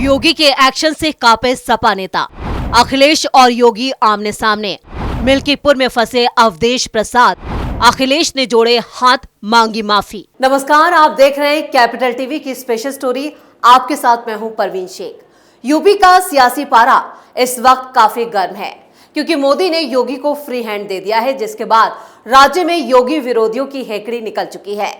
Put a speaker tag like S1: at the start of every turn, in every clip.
S1: योगी के एक्शन से कांपे सपा नेता। अखिलेश और योगी आमने सामने। मिल्कीपुर में फंसे अवधेश प्रसाद। अखिलेश ने जोड़े हाथ, मांगी माफी। नमस्कार, आप देख रहे हैं कैपिटल टीवी की स्पेशल स्टोरी। आपके साथ मैं हूं परवीन शेख। यूपी का सियासी पारा इस वक्त काफी गर्म है क्योंकि मोदी ने योगी को फ्री हैंड दे दिया है, जिसके बाद राज्य में योगी विरोधियों की हेकड़ी निकल चुकी है।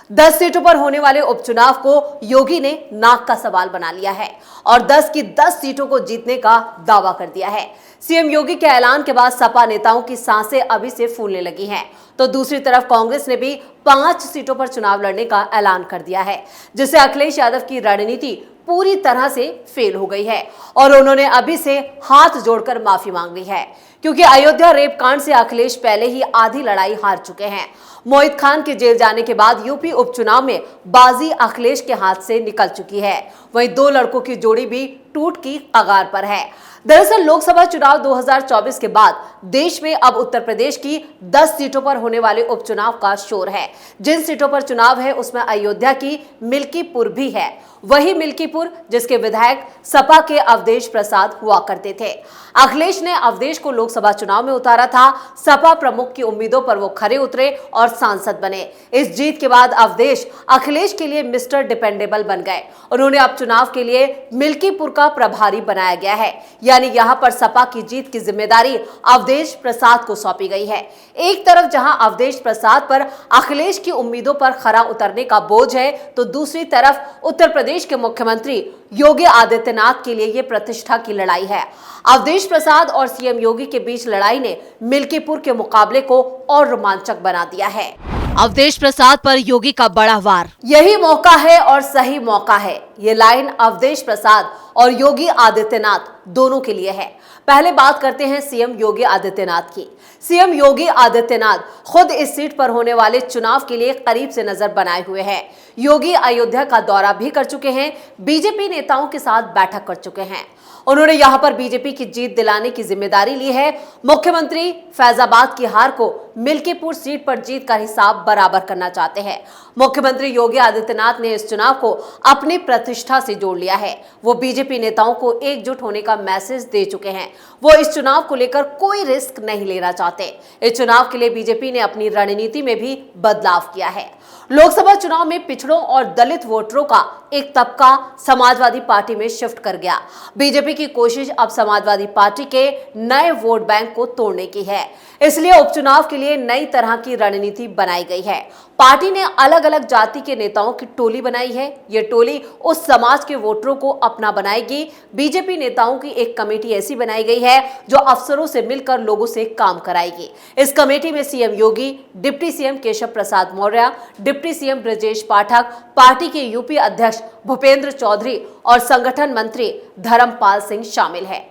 S1: 10 सीटों पर होने वाले उपचुनाव को योगी ने नाक का सवाल बना लिया है और 10 की 10 सीटों को जीतने का दावा कर दिया है। सीएम योगी के ऐलान के बाद सपा नेताओं की सांसें अभी से फूलने लगी हैं, तो दूसरी तरफ कांग्रेस ने भी 5 सीटों पर चुनाव लड़ने का ऐलान कर दिया है, जिससे अखिलेश यादव की रणनीति पूरी तरह से फेल हो गई है और उन्होंने अभी से हाथ जोड़कर माफी मांग ली है, क्योंकि अयोध्या रेप कांड से अखिलेश पहले ही आधी लड़ाई हार चुके हैं। मोहित खान के जेल जाने के बाद यूपी उपचुनाव में बाजी अखिलेश के हाथ से निकल चुकी है। वहीं 2 लड़कों की जोड़ी भी टूट की कगार पर है। दरअसल लोकसभा चुनाव 2024 के बाद देश में अब उत्तर प्रदेश की 10 सीटों पर होने वाले उपचुनाव का शोर है। जिन सीटों पर चुनाव है उसमें अयोध्या की मिल्कीपुर भी है। वही मिल्कीपुर जिसके विधायक सपा के अवधेश प्रसाद हुआ करते थे। अखिलेश ने अवधेश को लोकसभा चुनाव में उतारा था। सपा प्रमुख की उम्मीदों पर वो खरे उतरे और सांसद बने। इस जीत के बाद अवधेश अखिलेश के लिए मिस्टर डिपेंडेबल बन गए। उन्होंने अब चुनाव के लिए मिल्कीपुर का प्रभारी बनाया गया है, यानी यहां पर सपा की जीत की जिम्मेदारी अवधेश प्रसाद को सौंपी गई है। एक तरफ जहां अवधेश प्रसाद पर अखिलेश की उम्मीदों पर खरा उतरने का बोझ है, तो दूसरी तरफ उत्तर प्रदेश के मुख्यमंत्री योगी आदित्यनाथ के लिए यह प्रतिष्ठा की लड़ाई है। अवधेश प्रसाद और सीएम योगी के बीच लड़ाई ने मिल्कीपुर के मुकाबले को और रोमांचक बना दिया है। अवधेश प्रसाद पर योगी का बड़ा वार। यही मौका है और सही मौका है। ये लाइन अवधेश प्रसाद और योगी आदित्यनाथ दोनों के लिए है। पहले बात करते हैं सीएम योगी आदित्यनाथ की। सीएम योगी आदित्यनाथ खुद इस सीट पर होने वाले चुनाव के लिए करीब से नजर बनाए हुए हैं। योगी अयोध्या का दौरा भी कर चुके हैं, बीजेपी नेताओं के साथ बैठक कर चुके हैं। उन्होंने यहां पर बीजेपी की जीत दिलाने की जिम्मेदारी ली है। मुख्यमंत्री फैजाबाद की हार को मिल्कीपुर सीट पर जीत का हिसाब बराबर करना चाहते हैं। मुख्यमंत्री योगी आदित्यनाथ ने इस चुनाव को अपनी प्रतिष्ठा से जोड़ लिया है। वो बीजेपी नेताओं को एकजुट होने का मैसेज दे चुके हैं। वो इस चुनाव को लेकर कोई रिस्क नहीं लेना चाहते। इस चुनाव के लिए बीजेपी ने अपनी रणनीति में भी बदलाव किया है। लोकसभा चुनाव में पिछड़ों और दलित वोटरों का एक तबका समाजवादी पार्टी में शिफ्ट कर गया। बीजेपी की कोशिश अब समाजवादी पार्टी के नए वोट बैंक को तोड़ने की है। इसलिए उपचुनाव के लिए नई तरह की रणनीति बनाई गई है। पार्टी ने अलग अलग जाति के नेताओं की टोली बनाई है। ये टोली उस समाज के वोटरों को अपना बनाएगी। बीजेपी नेताओं की एक कमेटी ऐसी बनाई गई है जो अफसरों से मिलकर लोगों से काम कराएगी। इस कमेटी में सीएम योगी, deputy CM Keshav Prasad Maurya, deputy CM Brajesh Pathak, party के यूपी अध्यक्ष भूपेंद्र चौधरी और संगठन मंत्री धर्मपाल सिंह शामिल है।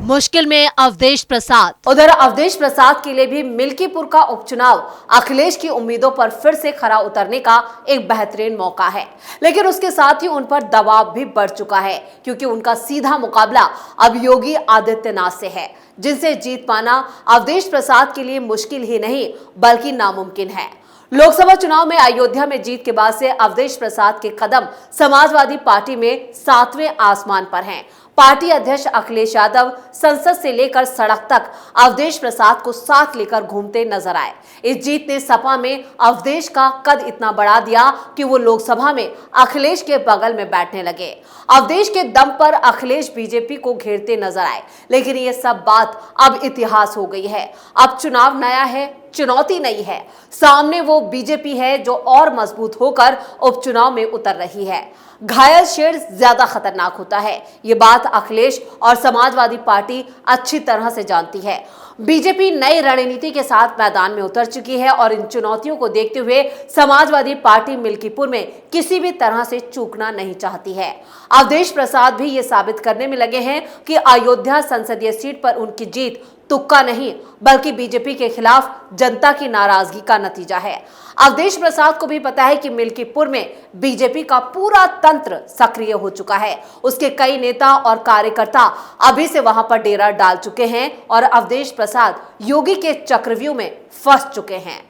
S1: मुश्किल में अवधेश प्रसाद। उधर अवधेश प्रसाद के लिए भी मिल्कीपुर का उपचुनाव अखिलेश की उम्मीदों पर फिर से खरा उतरने का एक बेहतरीन मौका है, लेकिन उसके साथ ही उन पर दबाव भी बढ़ चुका है, क्योंकि उनका सीधा मुकाबला अब योगी आदित्यनाथ से है, जिनसे जीत पाना अवधेश प्रसाद के लिए मुश्किल ही नहीं बल्कि नामुमकिन है। लोकसभा चुनाव में अयोध्या में जीत के बाद से अवधेश प्रसाद के कदम समाजवादी पार्टी में 7वें आसमान पर हैं। पार्टी अध्यक्ष अखिलेश यादव संसद से लेकर सड़क तक अवधेश प्रसाद को साथ लेकर घूमते नजर आए। इस जीत ने सपा में अवधेश का कद इतना बढ़ा दिया कि वो लोकसभा में अखिलेश के बगल में बैठने लगे। अवधेश के दम पर अखिलेश बीजेपी को घेरते नजर आए, लेकिन ये सब बात अब इतिहास हो गई है। अब चुनाव नया है, चुनौती नहीं है। सामने वो बीजेपी है जो और मजबूत होकर उपचुनाव में उतर रही है। घायल शेर ज्यादा खतरनाक होता है। ये बात अखिलेश और समाजवादी पार्टी अच्छी तरह से जानती है। बीजेपी नई रणनीति के साथ मैदान में उतर चुकी है और इन चुनौतियों को देखते हुए समाजवादी पार्टी मिल्कीपुर में किसी भी तरह से चूकना नहीं चाहती है। अवधेश प्रसाद भी ये साबित करने में लगे हैं कि अयोध्या संसदीय सीट पर उनकी जीत तुक्का नहीं बल्कि बीजेपी के खिलाफ जनता की नाराजगी का नतीजा है। अवधेश प्रसाद को भी पता है कि मिल्कीपुर में बीजेपी का पूरा तंत्र सक्रिय हो चुका है। उसके कई नेता और कार्यकर्ता अभी से वहां पर डेरा डाल चुके हैं और अवधेश प्रसाद योगी के चक्रव्यूह में फंस चुके हैं।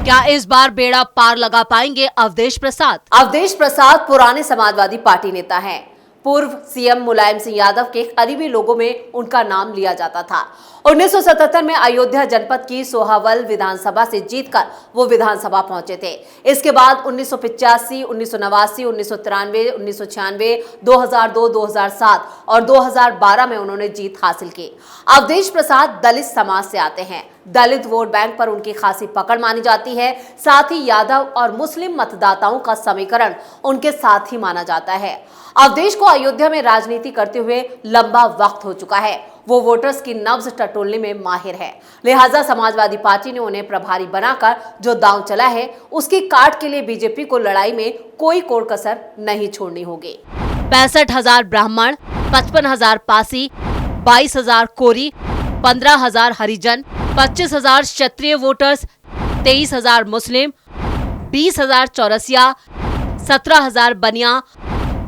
S1: क्या इस बार बेड़ा पार लगा पाएंगे अवधेश प्रसाद? अवधेश प्रसाद पुराने समाजवादी पार्टी नेता हैं। पूर्व सीएम मुलायम सिंह यादव के करीबी लोगों में उनका नाम लिया जाता था। 1977 में अयोध्या जनपद की सोहावल विधानसभा से जीतकर वो विधानसभा पहुंचे थे। इसके बाद 1985, 1989, 1993, 1996, 2002, 2007 और 2012 में उन्होंने जीत हासिल की। अवधेश प्रसाद दलित समाज से आते हैं। दलित वोट बैंक पर उनकी खासी पकड़ मानी जाती है। साथ ही यादव और मुस्लिम मतदाताओं का समीकरण उनके साथ ही माना जाता है। अवधेश को अयोध्या में राजनीति करते हुए लंबा वक्त हो चुका है। वो वोटर्स की नब्ज टटोलने में माहिर है। लिहाजा समाजवादी पार्टी ने उन्हें प्रभारी बनाकर जो दांव चला है, उसकी काट के लिए बीजेपी को लड़ाई में कोई कोर कसर नहीं छोड़नी होगी। 65,000 ब्राह्मण, 55,000 पासी, 22,000 कोरी, 15,000 हरिजन, 25,000 क्षत्रिय वोटर्स, 23,000 मुस्लिम, 20,000 चौरसिया, 17,000 बनिया,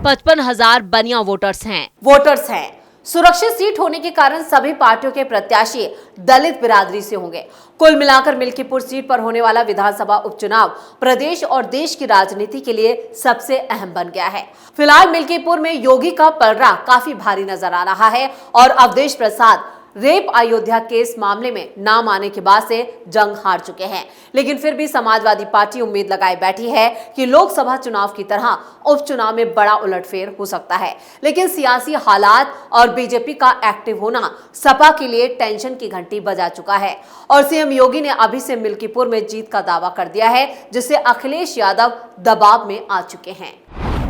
S1: 55,000 बनिया वोटर्स हैं। सुरक्षित सीट होने के कारण सभी पार्टियों के प्रत्याशी दलित बिरादरी से होंगे। कुल मिलाकर मिल्कीपुर सीट पर होने वाला विधानसभा उपचुनाव प्रदेश और देश की राजनीति के लिए सबसे अहम बन गया है। फिलहाल मिल्कीपुर में योगी का पलड़ा काफी भारी नजर आ रहा है और अवधेश प्रसाद रेप अयोध्या केस मामले में नाम आने के बाद से जंग हार चुके हैं। लेकिन फिर भी समाजवादी पार्टी उम्मीद लगाए बैठी है कि लोकसभा चुनाव की तरह उपचुनाव में बड़ा उलटफेर हो सकता है। लेकिन सियासी हालात और बीजेपी का एक्टिव होना सपा के लिए टेंशन की घंटी बजा चुका है और सीएम योगी ने अभी से मिल्कीपुर में जीत का दावा कर दिया है, जिससे अखिलेश यादव दबाव में आ चुके हैं।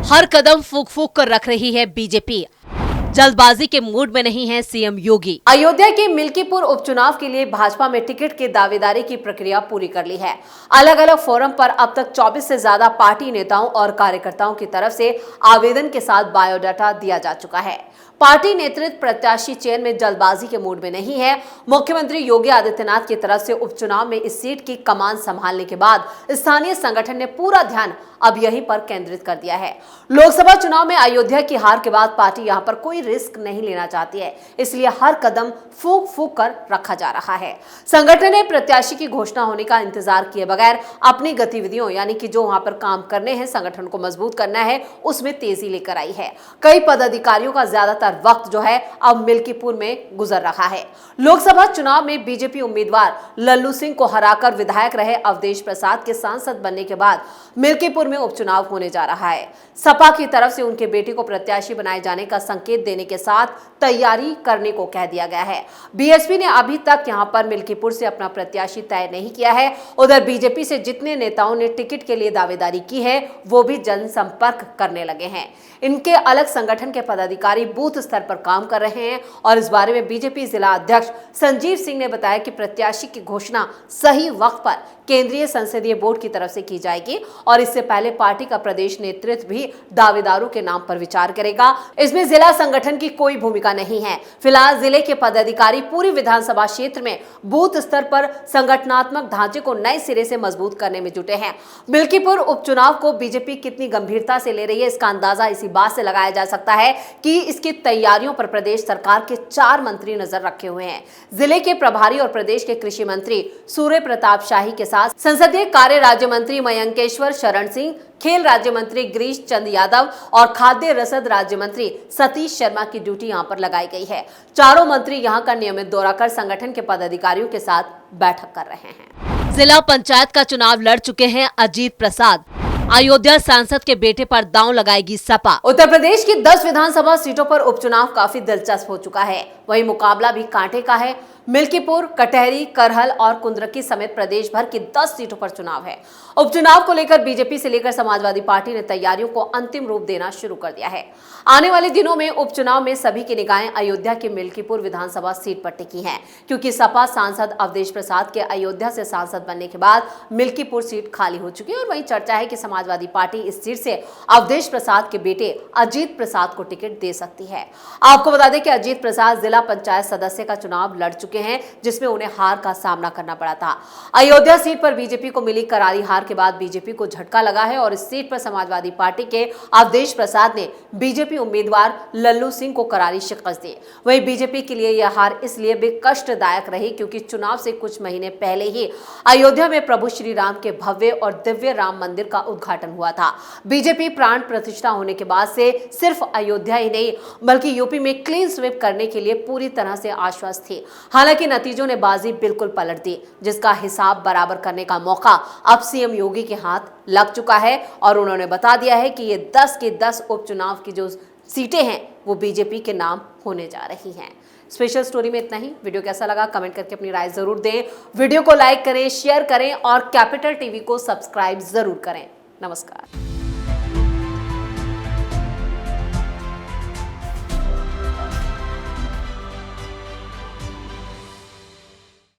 S1: हर कदम फूंक फूंक कर रख रही है बीजेपी। जल्दबाजी के मूड में नहीं है सीएम योगी। अयोध्या के मिल्कीपुर उपचुनाव के लिए भाजपा में टिकट की दावेदारी की प्रक्रिया पूरी कर ली है। अलग अलग फोरम पर अब तक 24 से ज्यादा पार्टी नेताओं और कार्यकर्ताओं की तरफ से आवेदन के साथ बायोडाटा दिया जा चुका है। पार्टी नेतृत्व प्रत्याशी चयन में जल्दबाजी के मूड में नहीं है। मुख्यमंत्री योगी आदित्यनाथ की तरफ से उपचुनाव में इस सीट की कमान संभालने के बाद स्थानीय संगठन ने पूरा ध्यान अब यहीं पर केंद्रित कर दिया है। लोकसभा चुनाव में अयोध्या की हार के बाद पार्टी यहां पर कोई रिस्क नहीं लेना चाहती है, इसलिए हर कदम फूंक फूंक कर रखा जा रहा है। संगठन ने प्रत्याशी की घोषणा होने का इंतजार किए बगैर अपनी गतिविधियों यानी कि जो वहां पर काम करने हैं, संगठन को मजबूत करना है, उसमें तेजी लेकर आई है। कई पदाधिकारियों का ज्यादातर वक्त जो है अब मिल्कीपुर में गुजर रहा है। लोकसभा चुनाव में बीजेपी उम्मीदवार लल्लू सिंह को हराकर विधायक रहे अवधेश प्रसाद के सांसद बनने के बाद मिल्कीपुर में उपचुनाव होने जा रहा है। सपा की तरफ से उनके बेटे को प्रत्याशी बनाए जाने का संकेत देने के साथ तैयारी करने को कह दिया गया है। बीएसपी ने अभी तक यहां पर मिल्कीपुर से अपना प्रत्याशी तय नहीं किया है। उधर बीजेपी से जितने नेताओं ने टिकट के लिए दावेदारी की है, वो भी जनसंपर्क करने लगे हैं। इनके अलग संगठन के पदाधिकारी बूथ स्तर पर काम कर रहे हैं और इस बारे में बीजेपी जिला अध्यक्ष संजीव सिंह ने बताया कि प्रत्याशी की घोषणा सही वक्त पर केंद्रीय संसदीय बोर्ड की तरफ से की जाएगी और इससे पहले पार्टी का प्रदेश नेतृत्व भी दावेदारों के नाम पर विचार करेगा। इसमें जिला संगठन की कोई भूमिका नहीं है। फिलहाल जिले के पदाधिकारी पूरी विधानसभा क्षेत्र में बूथ स्तर पर संगठनात्मक ढांचे को नए सिरे से मजबूत करने में जुटे हैं। मिल्कीपुर उपचुनाव को बीजेपी कितनी गंभीरता से ले रही है, इसका अंदाजा इसी बात से लगाया जा सकता है कि इसकी तैयारियों पर प्रदेश सरकार के 4 मंत्री नजर रखे हुए हैं। जिले के प्रभारी और प्रदेश के कृषि मंत्री सूर्य प्रताप शाही के साथ संसदीय कार्य राज्य मंत्री मयंकेश्वर शरण सिंह, खेल राज्य मंत्री गिरीश चंद यादव और खाद्य रसद राज्य मंत्री सतीश शर्मा की ड्यूटी यहां पर लगाई गई है। चारों मंत्री यहां का नियमित दौरा कर संगठन के पदाधिकारियों के साथ बैठक कर रहे हैं। जिला पंचायत का चुनाव लड़ चुके हैं अजीत प्रसाद। अयोध्या सांसद के बेटे पर दांव लगाएगी सपा। उत्तर प्रदेश की 10 विधानसभा सीटों पर उपचुनाव काफी दिलचस्प हो चुका है। वहीं मुकाबला भी कांटे का है। मिल्कीपुर, कटहरी, करहल और कुंद्रकी समेत प्रदेश भर की 10 सीटों पर चुनाव है। उपचुनाव को लेकर बीजेपी से लेकर समाजवादी पार्टी ने तैयारियों को अंतिम रूप देना शुरू कर दिया है। आने वाले दिनों में उपचुनाव में सभी की निगाहें अयोध्या की मिल्कीपुर विधानसभा सीट पर टिकी हैं, क्योंकि सपा सांसद अवधेश प्रसाद के अयोध्या से सांसद बनने के बाद मिल्कीपुर सीट खाली हो चुकी है और वहीं चर्चा है कि समाजवादी पार्टी इस सीट से अवधेश प्रसाद के बेटे अजीत प्रसाद को टिकट दे सकती है। आपको बता दें कि अजीत प्रसाद जिला पंचायत सदस्य का चुनाव लड़ चुके चुके हैं, जिसमें उन्हें हार का सामना करना पड़ा था। अयोध्या सीट पर बीजेपी को मिली करारी हार के बाद बीजेपी को झटका लगा है और इस सीट पर समाजवादी पार्टी के अवधेश प्रसाद ने बीजेपी उम्मीदवार लल्लू सिंह को करारी शिकस्त दी। वहीं बीजेपी के लिए यह हार इसलिए भी कष्टदायक रही क्योंकि चुनाव से कुछ महीने पहले ही अयोध्या में प्रभु श्री राम के भव्य और दिव्य राम मंदिर का उद्घाटन हुआ था। बीजेपी प्राण प्रतिष्ठा होने के बाद से सिर्फ अयोध्या ही नहीं बल्कि यूपी में क्लीन स्वीप करने के लिए पूरी तरह से आश्वस्त थी। हालांकि नतीजों ने बाजी बिल्कुल पलट दी, जिसका हिसाब बराबर करने का मौका अब सीएम योगी के हाथ लग चुका है और उन्होंने बता दिया है कि ये 10 के 10 उपचुनाव की जो सीटें हैं वो बीजेपी के नाम होने जा रही हैं। स्पेशल स्टोरी में इतना ही। वीडियो कैसा लगा कमेंट करके अपनी राय जरूर दें। वीडियो को लाइक करें, शेयर करें और कैपिटल टीवी को सब्सक्राइब जरूर करें। नमस्कार।